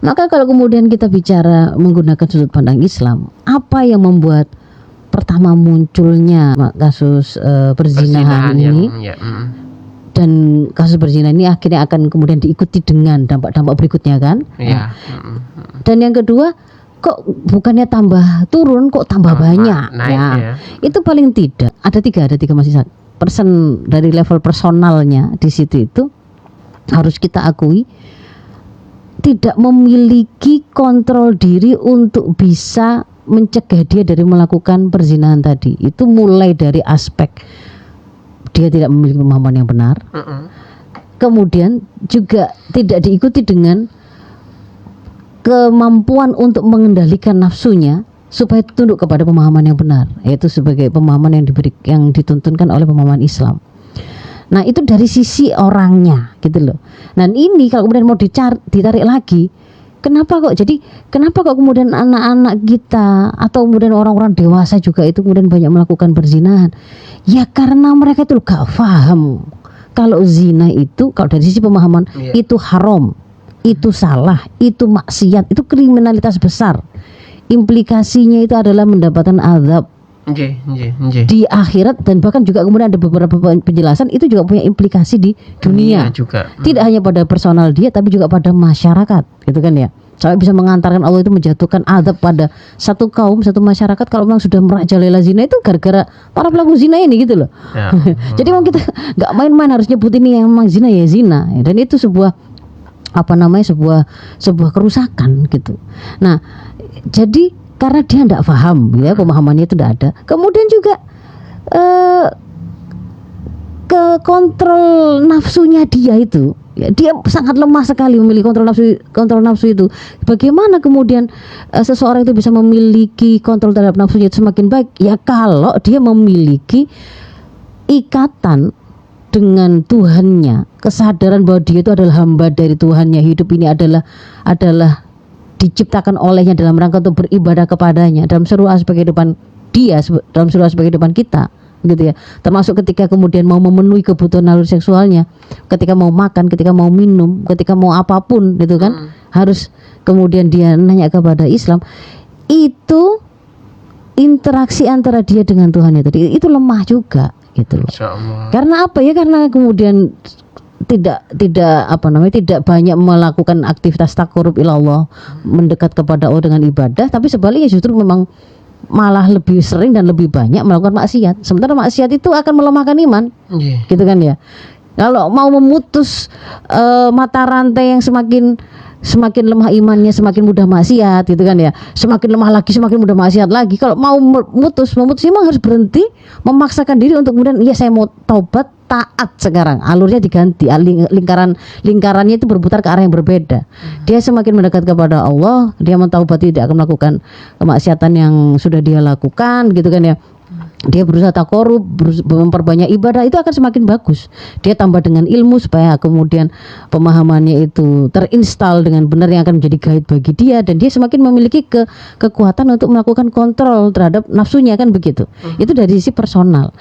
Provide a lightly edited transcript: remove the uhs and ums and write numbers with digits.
Maka kalau kemudian kita bicara menggunakan sudut pandang Islam, apa yang membuat pertama munculnya kasus perzinahan ini dan kasus perzinahan ini akhirnya akan kemudian diikuti dengan dampak-dampak berikutnya kan? Dan yang kedua, kok bukannya tambah turun, kok tambah banyak? Naik, itu paling tidak ada tiga masih persen dari level personalnya di situ itu harus kita akui tidak memiliki kontrol diri untuk bisa mencegah dia dari melakukan perzinahan tadi. Itu mulai dari aspek dia tidak memiliki pemahaman yang benar. Kemudian juga tidak diikuti dengan kemampuan untuk mengendalikan nafsunya supaya tunduk kepada pemahaman yang benar, yaitu sebagai pemahaman yang dituntunkan oleh pemahaman Islam. Nah, itu dari sisi orangnya gitu loh. Dan ini kalau kemudian mau ditarik lagi, kenapa kok kemudian anak-anak kita atau kemudian orang-orang dewasa juga itu kemudian banyak melakukan perzinahan? Ya karena mereka itu gak paham kalau zina itu, kalau dari sisi pemahaman itu haram, itu salah, itu maksiat, itu kriminalitas besar. Implikasinya itu adalah mendapatkan azab di akhirat, dan bahkan juga kemudian ada beberapa penjelasan itu juga punya implikasi di dunia juga. Tidak hanya pada personal dia, tapi juga pada masyarakat, gitu kan ya. Sampai bisa mengantarkan Allah itu menjatuhkan azab pada satu kaum, satu masyarakat kalau memang sudah merajalela zina itu gara-gara para pelaku zina ini gitu loh. Jadi memang kita nggak main-main harus nyebut ini yang memang zina ya zina, dan itu sebuah sebuah kerusakan gitu. Nah, jadi karena dia tidak paham, ya pemahamannya itu tidak ada. Kemudian juga ke kontrol nafsunya dia itu, ya, dia sangat lemah sekali memiliki kontrol nafsu itu. Bagaimana kemudian seseorang itu bisa memiliki kontrol terhadap nafsunya itu semakin baik? Ya kalau dia memiliki ikatan dengan Tuhannya, kesadaran bahwa dia itu adalah hamba dari Tuhannya, hidup ini adalah diciptakan olehnya dalam rangka untuk beribadah kepadanya dalam seluruh aspek kehidupan dia, dalam seluruh aspek kehidupan kita, gitu ya. Termasuk ketika kemudian mau memenuhi kebutuhan naluri seksualnya, ketika mau makan, ketika mau minum, ketika mau apapun, gitu kan, harus kemudian dia nanya kepada Islam. Itu interaksi antara dia dengan Tuhan itu lemah juga, gitu. Karena apa ya? Karena kemudian tidak banyak melakukan aktivitas taqarrub ilallah, mendekat kepada Allah dengan ibadah, tapi sebaliknya justru memang malah lebih sering dan lebih banyak melakukan maksiat. Sementara maksiat itu akan melemahkan iman, gitu kan ya. Kalau mau memutus mata rantai yang semakin lemah imannya, semakin mudah maksiat, gitu kan ya. Semakin lemah lagi, semakin mudah maksiat lagi. Kalau mau memutus memang harus berhenti, memaksakan diri untuk kemudian ya saya mau taubat, taat sekarang. Alurnya diganti, lingkarannya itu berputar ke arah yang berbeda. Dia semakin mendekat kepada Allah, dia mentaubati, tidak akan melakukan kemaksiatan yang sudah dia lakukan, gitu kan ya. Dia berusaha taqarrub, memperbanyak ibadah, itu akan semakin bagus. Dia tambah dengan ilmu supaya kemudian pemahamannya itu terinstal dengan benar yang akan menjadi guide bagi dia, dan dia semakin memiliki kekuatan untuk melakukan kontrol terhadap nafsunya, kan begitu. Itu dari sisi personal.